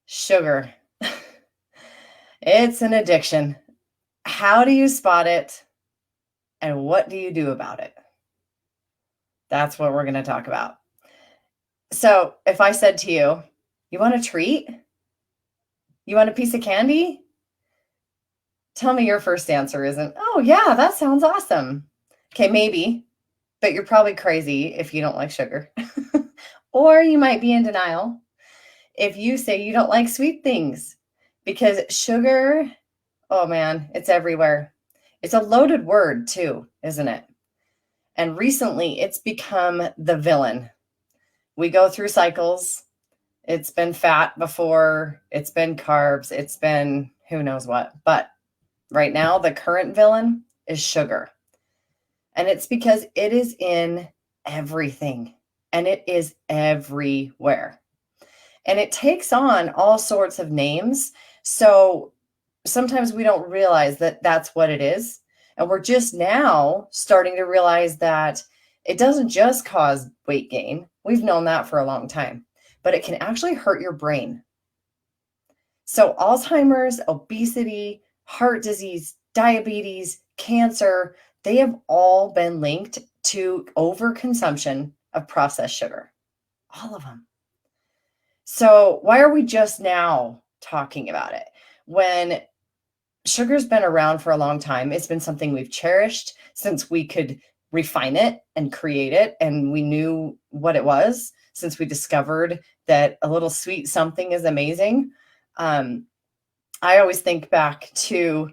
Sugar. It's an addiction. How do you spot it? And what do you do about it? That's what we're going to talk about. So, if I said to you, you want a treat? You want a piece of candy? Tell me your first answer isn't, oh, yeah, that sounds awesome. Okay, maybe, but you're probably crazy if you don't like sugar. Or you might be in denial if you say you don't like sweet things because sugar, oh man, it's everywhere. It's a loaded word too, isn't it? And recently it's become the villain. We go through cycles. It's been fat before, it's been carbs, it's been who knows what. But right now, the current villain is sugar. And it's because it is in everything and it is everywhere. And it takes on all sorts of names. So sometimes we don't realize that that's what it is. And we're just now starting to realize that it doesn't just cause weight gain. We've known that for a long time, but it can actually hurt your brain. So Alzheimer's, obesity, heart disease, diabetes, cancer, they have all been linked to overconsumption of processed sugar. All of them. So why are we just now talking about it? When sugar's been around for a long time, it's been something we've cherished since we could refine it and create it, and we knew what it was since we discovered that a little sweet something is amazing. I always think back to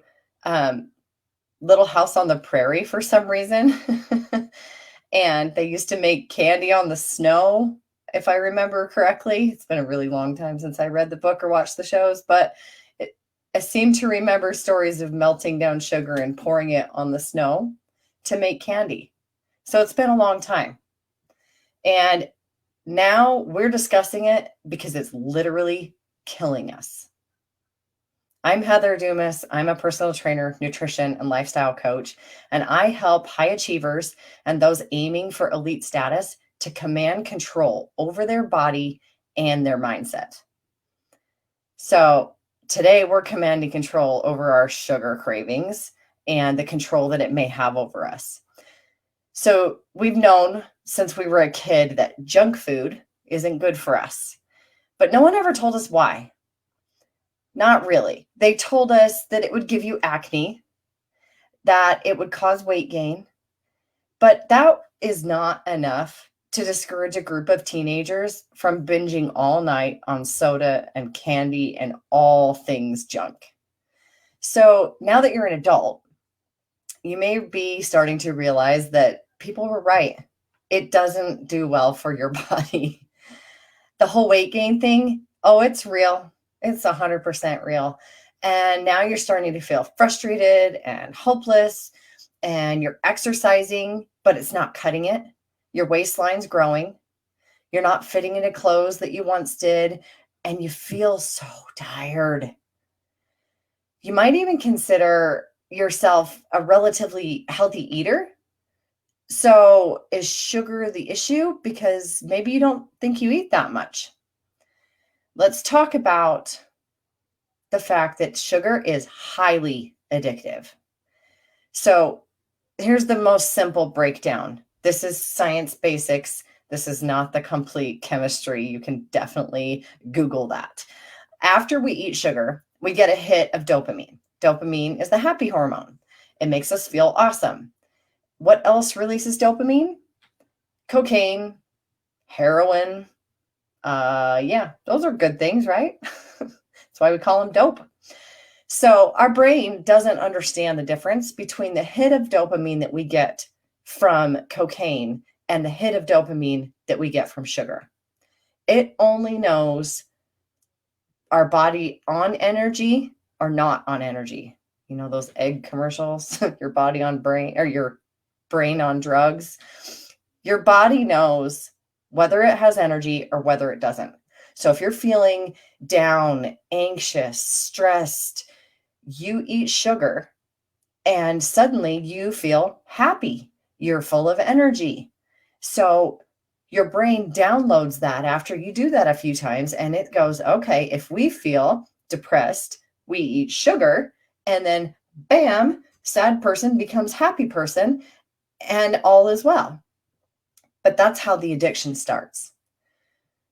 Little House on the Prairie for some reason. And they used to make candy on the snow, if I remember correctly. It's been a really long time since I read the book or watched the shows, but I seem to remember stories of melting down sugar and pouring it on the snow to make candy. So it's been a long time. And now we're discussing it because it's literally killing us. I'm Heather Dumas. I'm a personal trainer, nutrition, and lifestyle coach, and I help high achievers and those aiming for elite status to command control over their body and their mindset. So today we're commanding control over our sugar cravings and the control that it may have over us. So we've known since we were a kid that junk food isn't good for us, but no one ever told us why. Not really. They told us that it would give you acne, that it would cause weight gain, but that is not enough to discourage a group of teenagers from binging all night on soda and candy and all things junk. So now that you're an adult, you may be starting to realize that people were right. It doesn't do well for your body. The whole weight gain thing, oh, it's real. It's 100% real. And now you're starting to feel frustrated and hopeless, and you're exercising, but it's not cutting it. Your waistline's growing. You're not fitting into clothes that you once did, and you feel so tired. You might even consider yourself a relatively healthy eater. So is sugar the issue? Because maybe you don't think you eat that much. Let's talk about the fact that sugar is highly addictive. So here's the most simple breakdown. This is science basics. This is not the complete chemistry. You can definitely Google that. After we eat sugar, we get a hit of dopamine. Dopamine is the happy hormone. It makes us feel awesome. What else releases dopamine? Cocaine, heroin. Yeah, those are good things, right? That's why we call them dope. So our brain doesn't understand the difference between the hit of dopamine that we get from cocaine and the hit of dopamine that we get from sugar. It only knows our body on energy or not on energy. You know, those egg commercials, your body on brain, or your brain on drugs. Your body knows whether it has energy or whether it doesn't. So if you're feeling down, anxious, stressed, you eat sugar and suddenly you feel happy. You're full of energy. So Your brain downloads that after you do that a few times, and it goes, okay, if we feel depressed, we eat sugar, and then bam, sad person becomes happy person, and all is well. But that's how the addiction starts.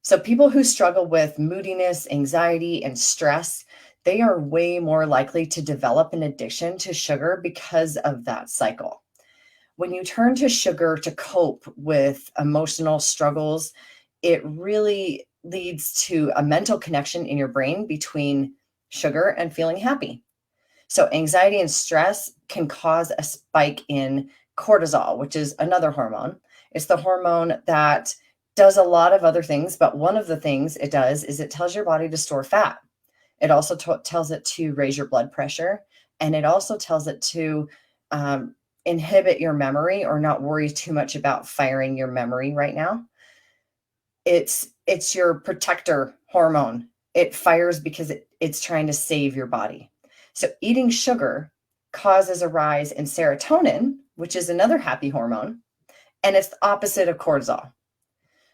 So people who struggle with moodiness, anxiety, and stress, they are way more likely to develop an addiction to sugar because of that cycle. When you turn to sugar to cope with emotional struggles, it really leads to a mental connection in your brain between sugar and feeling happy. So anxiety and stress can cause a spike in cortisol, which is another hormone. It's the hormone that does a lot of other things, but one of the things it does is it tells your body to store fat. It also tells it to raise your blood pressure, and it also tells it to inhibit your memory or not worry too much about firing your memory right now. It's your protector hormone. It fires because it's trying to save your body. So eating sugar causes a rise in serotonin, which is another happy hormone, and it's the opposite of cortisol.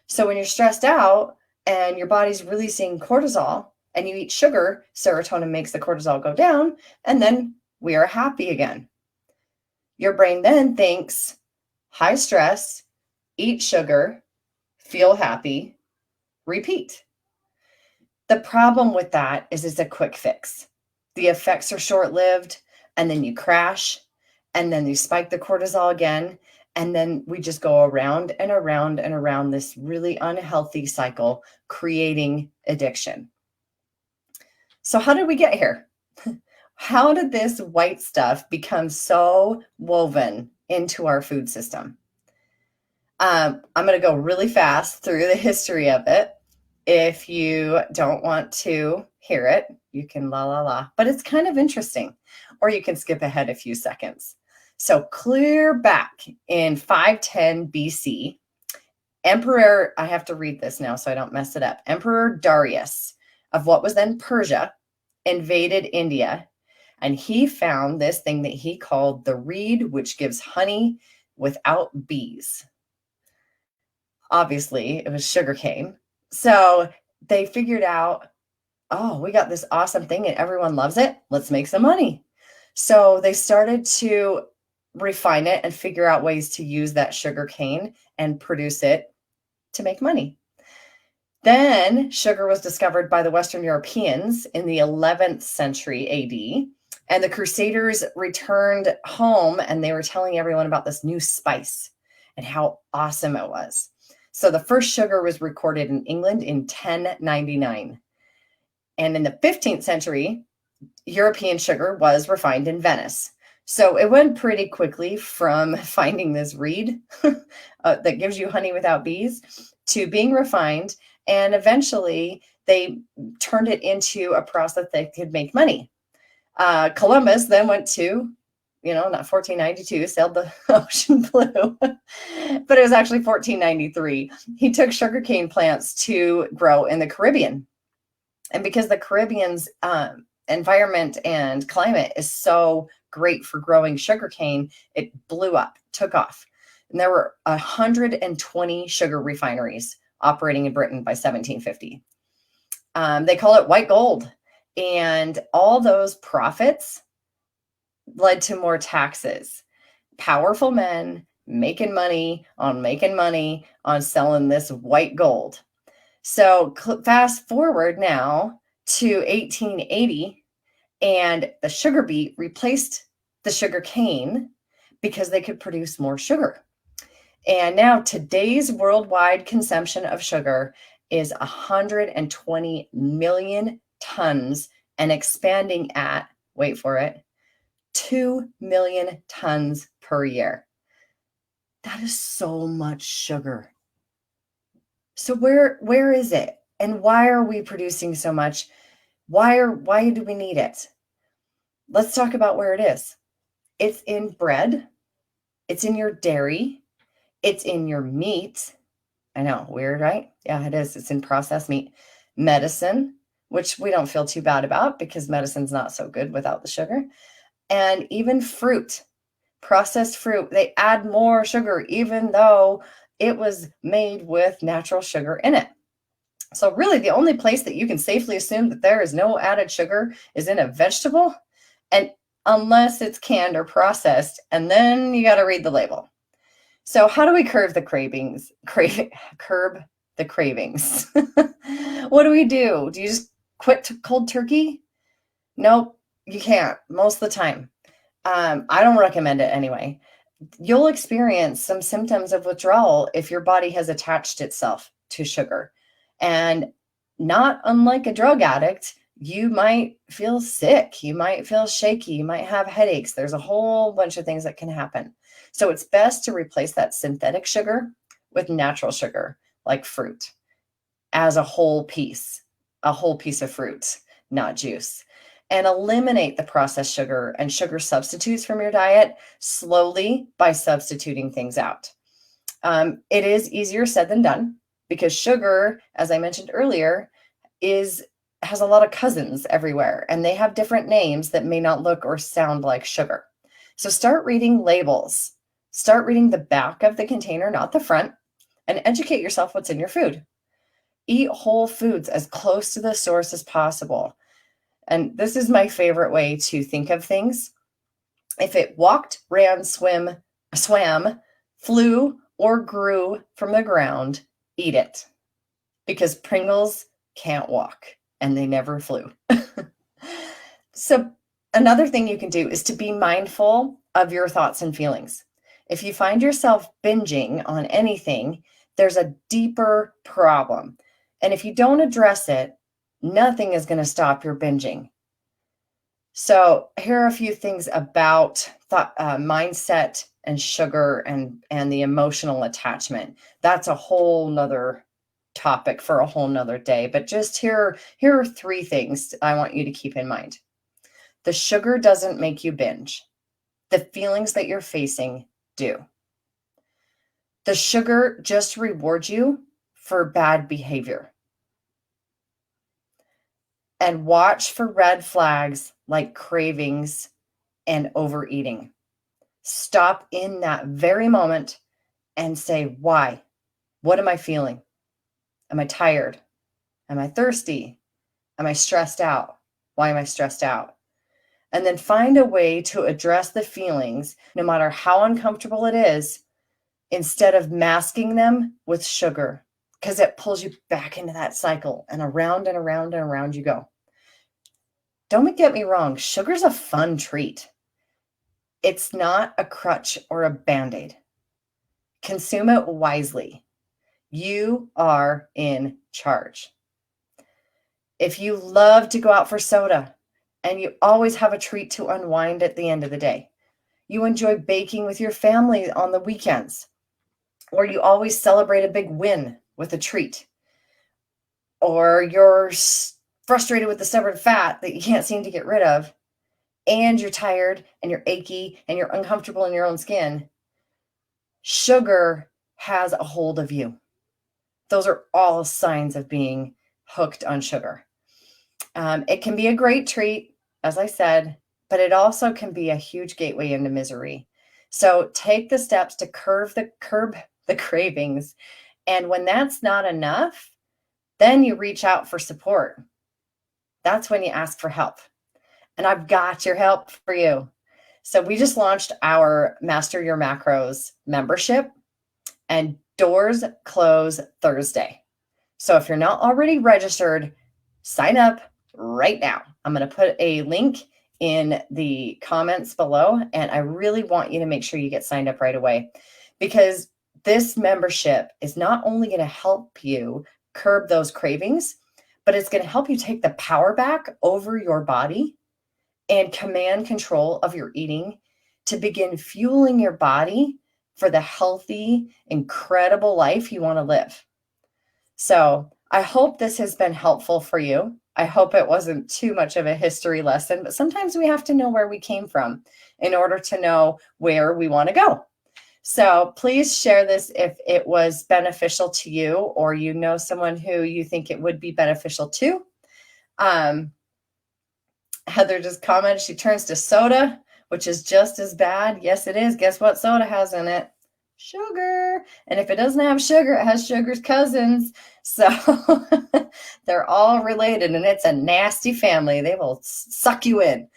So when you're stressed out and your body's releasing cortisol and you eat sugar, serotonin makes the cortisol go down, and then we are happy again. Your brain then thinks high stress, eat sugar, feel happy, repeat. The problem with that is it's a quick fix. The effects are short-lived, and then you crash, and then you spike the cortisol again, and then we just go around and around and around this really unhealthy cycle, creating addiction. So how did we get here? How did this white stuff become so woven into our food system? I'm going to go really fast through the history of it. If you don't want to hear it, you can la la la, but it's kind of interesting, or you can skip ahead a few seconds. So clear back in 510 BC, Emperor, I have to read this now so I don't mess it up. Emperor Darius of what was then Persia invaded India, and he found this thing that he called the reed, which gives honey without bees. Obviously, it was sugarcane. So they figured out, oh, we got this awesome thing and everyone loves it. Let's make some money. So they started to refine it and figure out ways to use that sugar cane and produce it to make money. Then sugar was discovered by the Western Europeans in the 11th century AD. And the Crusaders returned home and they were telling everyone about this new spice and how awesome it was. So the first sugar was recorded in England in 1099. And in the 15th century, European sugar was refined in Venice. So it went pretty quickly from finding this reed that gives you honey without bees to being refined. And eventually they turned it into a process that could make money. Columbus then went to, not 1492, sailed the ocean blue, but it was actually 1493. He took sugarcane plants to grow in the Caribbean. And because the Caribbean's environment and climate is so great for growing sugarcane, it blew up, took off. And there were 120 sugar refineries operating in Britain by 1750. They call it white gold. And all those profits led to more taxes. Powerful men making money on selling this white gold. So fast forward now to 1880, and the sugar beet replaced the sugar cane because they could produce more sugar. And now today's worldwide consumption of sugar is 120 million tons and expanding at, wait for it, 2 million tons per year. That is so much sugar. So where is it? And why are we producing so much? Why do we need it? Let's talk about where it is. It's in bread. It's in your dairy. It's in your meat. I know, weird, right? Yeah, it is. It's in processed meat. Medicine, which we don't feel too bad about because medicine's not so good without the sugar. And even fruit, processed fruit, they add more sugar, even though it was made with natural sugar in it. So really the only place that you can safely assume that there is no added sugar is in a vegetable, and unless it's canned or processed, and then you got to read the label. So how do we curb the cravings? Curb the cravings. What do we do? Do you just quit cold turkey? Nope, you can't most of the time. I don't recommend it anyway. You'll experience some symptoms of withdrawal if your body has attached itself to sugar. And not unlike a drug addict, you might feel sick, you might feel shaky, you might have headaches. There's a whole bunch of things that can happen. So it's best to replace that synthetic sugar with natural sugar, like fruit, as a whole piece of fruit, not juice. And eliminate the processed sugar and sugar substitutes from your diet slowly by substituting things out. It is easier said than done because sugar, as I mentioned earlier, has a lot of cousins everywhere, and they have different names that may not look or sound like sugar. So start reading labels. Start reading the back of the container, not the front, and educate yourself what's in your food. Eat whole foods as close to the source as possible. And this is my favorite way to think of things. If it walked, ran, swam, flew, or grew from the ground, eat it. Because Pringles can't walk and they never flew. So another thing you can do is to be mindful of your thoughts and feelings. If you find yourself binging on anything, there's a deeper problem. And if you don't address it, nothing is going to stop your binging. So here are a few things about mindset and sugar and the emotional attachment. That's a whole nother topic for a whole nother day. But just here are 3 things I want you to keep in mind. The sugar doesn't make you binge. The feelings that you're facing do. The sugar just rewards you for bad behavior. And watch for red flags like cravings and overeating. Stop in that very moment and say, why? What am I feeling? Am I tired? Am I thirsty? Am I stressed out? Why am I stressed out? And then find a way to address the feelings, no matter how uncomfortable it is, instead of masking them with sugar, because it pulls you back into that cycle and around and around and around you go. Don't get me wrong, sugar's a fun treat. It's not a crutch or a Band-Aid. Consume it wisely. You are in charge. If you love to go out for soda and you always have a treat to unwind at the end of the day, you enjoy baking with your family on the weekends, or you always celebrate a big win with a treat, or you're frustrated with the stubborn fat that you can't seem to get rid of, and you're tired and you're achy and you're uncomfortable in your own skin, sugar has a hold of you. Those are all signs of being hooked on sugar. It can be a great treat, as I said, but it also can be a huge gateway into misery. So take the steps to curb the cravings. And when that's not enough, then you reach out for support. That's when you ask for help. And I've got your help for you. So we just launched our Master Your Macros membership, and doors close Thursday. So if you're not already registered, sign up right now. I'm going to put a link in the comments below, and I really want you to make sure you get signed up right away, because this membership is not only going to help you curb those cravings, but it's going to help you take the power back over your body and command control of your eating to begin fueling your body for the healthy, incredible life you want to live. So I hope this has been helpful for you. I hope it wasn't too much of a history lesson, but sometimes we have to know where we came from in order to know where we want to go. So please share this if it was beneficial to you, or you know someone who you think it would be beneficial to. Heather just commented she turns to soda, which is just as bad. Yes, it is. Guess what soda has in it? Sugar. And if it doesn't have sugar, it has sugar's cousins. So they're all related, and it's a nasty family. They will suck you in.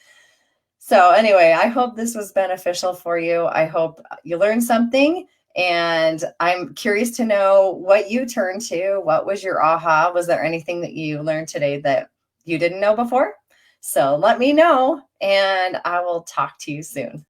So anyway, I hope this was beneficial for you. I hope you learned something, and I'm curious to know what you turned to. What was your aha? Was there anything that you learned today that you didn't know before? So let me know, and I will talk to you soon.